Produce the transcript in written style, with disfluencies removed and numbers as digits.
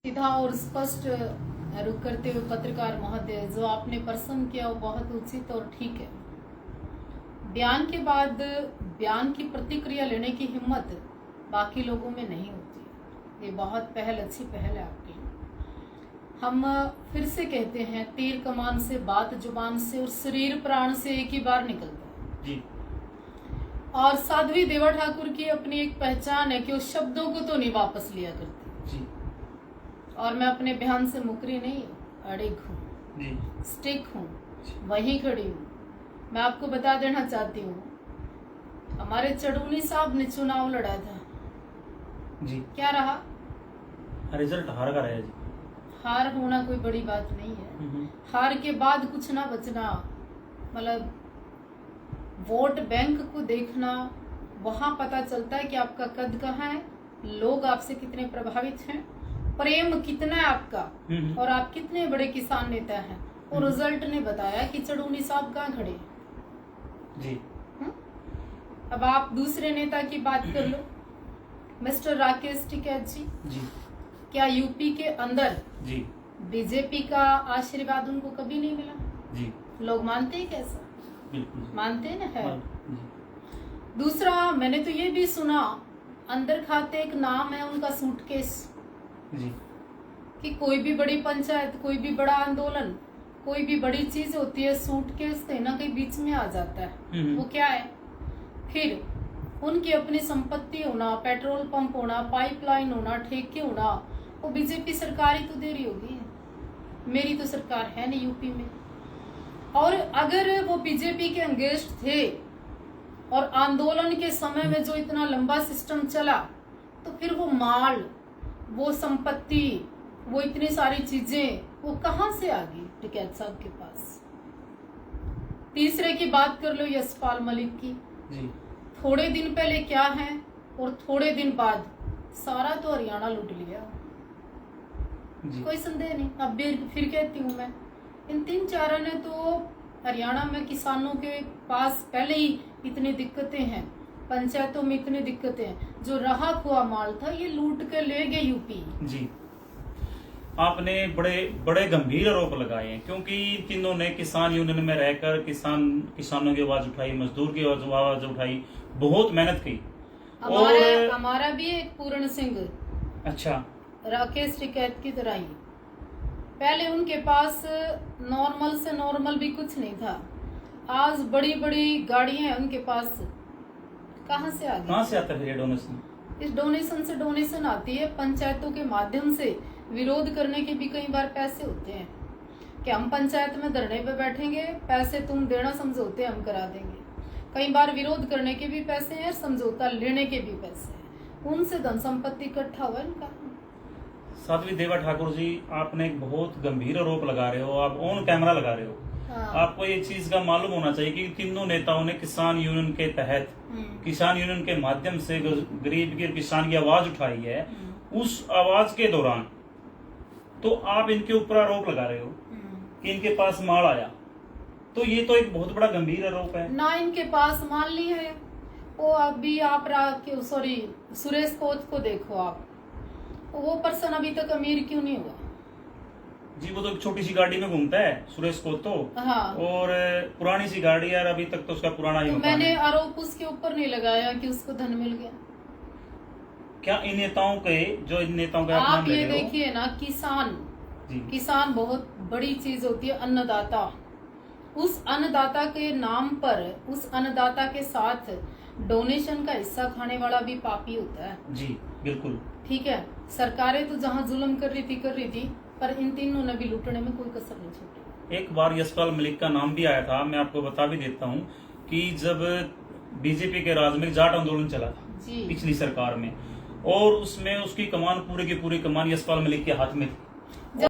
सीधा और स्पष्ट रुख करते हुए पत्रकार महोदय, जो आपने प्रश्न किया वो बहुत उचित और ठीक है। बयान के बाद बयान की प्रतिक्रिया लेने की हिम्मत बाकी लोगों में नहीं होती। ये बहुत अच्छी पहल है आपकी। हम फिर से कहते हैं, तीर कमान से, बात जुबान से और शरीर प्राण से एक ही बार निकलता है जी। और साध्वी देवा ठाकुर की अपनी एक पहचान है कि वो शब्दों को तो नहीं वापस लिया करती जी। और मैं अपने बयान से मुकरी नहीं, अड़िग हूँ, स्टिक हूँ, वहीं खड़ी हूँ। मैं आपको बता देना चाहती हूँ, हमारे चढ़ूनी साहब ने चुनाव लड़ा था जी। क्या रहा? रिजल्ट हार का रहा जी। हार होना कोई बड़ी बात नहीं है। हार के बाद कुछ ना बचना, मतलब वोट बैंक को देखना, वहां पता चलता है कि आपका कद कहाँ है, लोग आपसे कितने प्रभावित हैं, प्रेम कितना है आपका और आप कितने बड़े किसान नेता हैं। और रिजल्ट ने बताया कि चढ़ूनी साहब कहाँ खड़े जी। अब आप दूसरे नेता की बात कर लो, मिस्टर राकेश टिकैत जी। क्या यूपी के अंदर जी बीजेपी का आशीर्वाद उनको कभी नहीं मिला? जी। लोग मानते हैं कैसा? बिल्कुल मानते हैं ना। है दूसरा, मैंने तो ये भी सुना, अंदर खाते एक नाम है उनका सूटकेस जी। कि कोई भी बड़ी पंचायत, कोई भी बड़ा आंदोलन, कोई भी बड़ी चीज होती है, सूटकेस कहीं ना कहीं बीच में आ जाता है। वो क्या है? फिर उनकी अपनी संपत्ति होना, पेट्रोल पंप होना, पाइपलाइन होना, ठेके होना, वो बीजेपी सरकार ही तो दे रही होगी। मेरी तो सरकार है नहीं यूपी में। और अगर वो बीजेपी के अंगेस्ट थे और आंदोलन के समय में जो इतना लंबा सिस्टम चला, तो फिर वो माल, वो संपत्ति, वो इतनी सारी चीजें वो कहां से आ गई टिकैत साहब के पास? तीसरे की बात कर लो, यशपाल मलिक की जी। थोड़े दिन पहले क्या है और थोड़े दिन बाद सारा तो हरियाणा लूट लिया जी। कोई संदेह नहीं। अब भी फिर कहती हूँ मैं, इन 3-4 ने तो हरियाणा में किसानों के पास पहले ही इतनी दिक्कतें हैं, पंचायतों में इतनी दिक्कतें हैं, जो रहा खुआ माल था ये लूट के ले गए यूपी जी। आपने बड़े बड़े गंभीर आरोप लगाए हैं, क्योंकि तीनों ने किसान यूनियन में रहकर किसानों की आवाज उठाई, मजदूर की आवाज उठाई, बहुत मेहनत की। और हमारा भी एक पूर्ण सिंह, अच्छा, राकेश टिकैत की तरह ही, पहले उनके पास नॉर्मल से नॉर्मल भी कुछ नहीं था, आज बड़ी बड़ी गाड़ियां हैं उनके पास। कहां से आ गई? कहां से आता है डोनेशन? इस डोनेशन से डोनेशन आती है पंचायतों के माध्यम से। विरोध करने के भी कई बार पैसे होते हैं कि हम पंचायत में धरने पे बैठेंगे, पैसे तुम देना, समझौते हम करा देंगे। कई बार विरोध करने के भी पैसे हैं, समझौता लेने के भी पैसे हैं, उनसे धन संपत्ति इकट्ठा हुआ इनका। साध्वी देवा ठाकुर जी, आपने एक बहुत गंभीर आरोप लगा रहे हो, आप ऑन कैमरा लगा रहे हो। हाँ। आपको ये चीज का मालूम होना चाहिए कि तीनों नेताओं ने किसान यूनियन के तहत, किसान यूनियन के माध्यम से गरीब के किसान की आवाज उठाई है। उस आवाज के दौरान तो आप इनके ऊपर आरोप लगा रहे हो कि इनके पास माल आया, तो ये तो एक बहुत बड़ा गंभीर आरोप है ना। इनके पास माल नहीं है। वो अभी आप सुरेश कोच को देखो, आप वो पर्सन अभी तक अमीर क्यों नहीं हुआ जी? वो तो एक छोटी सी गाड़ी में घूमता है सुरेश कोच तो। हाँ। और पुरानी सी गाड़ी यार, अभी तक तो उसका पुराना ही। तो मैंने आरोप उसके ऊपर नहीं लगाया कि उसको धन मिल गया। क्या इन नेताओं के आप ये देखिए ना, किसान बहुत बड़ी चीज होती है, अन्नदाता। उस अन्नदाता के नाम पर, उस अन्नदाता के साथ डोनेशन का हिस्सा खाने वाला भी पापी होता है जी। बिल्कुल ठीक है। सरकारें तो जहाँ जुल्म कर रही थी, पर इन तीनों ने भी लूटने में कोई कसर नहीं छोड़ी। एक बार यशपाल मलिक का नाम भी आया था, मैं आपको बता भी देता हूँ कि जब बीजेपी के राज में जाट आंदोलन चला था पिछली सरकार में, और उसमें उसकी कमान, पूरी की पूरी कमान यशपाल मलिक के हाथ में थी।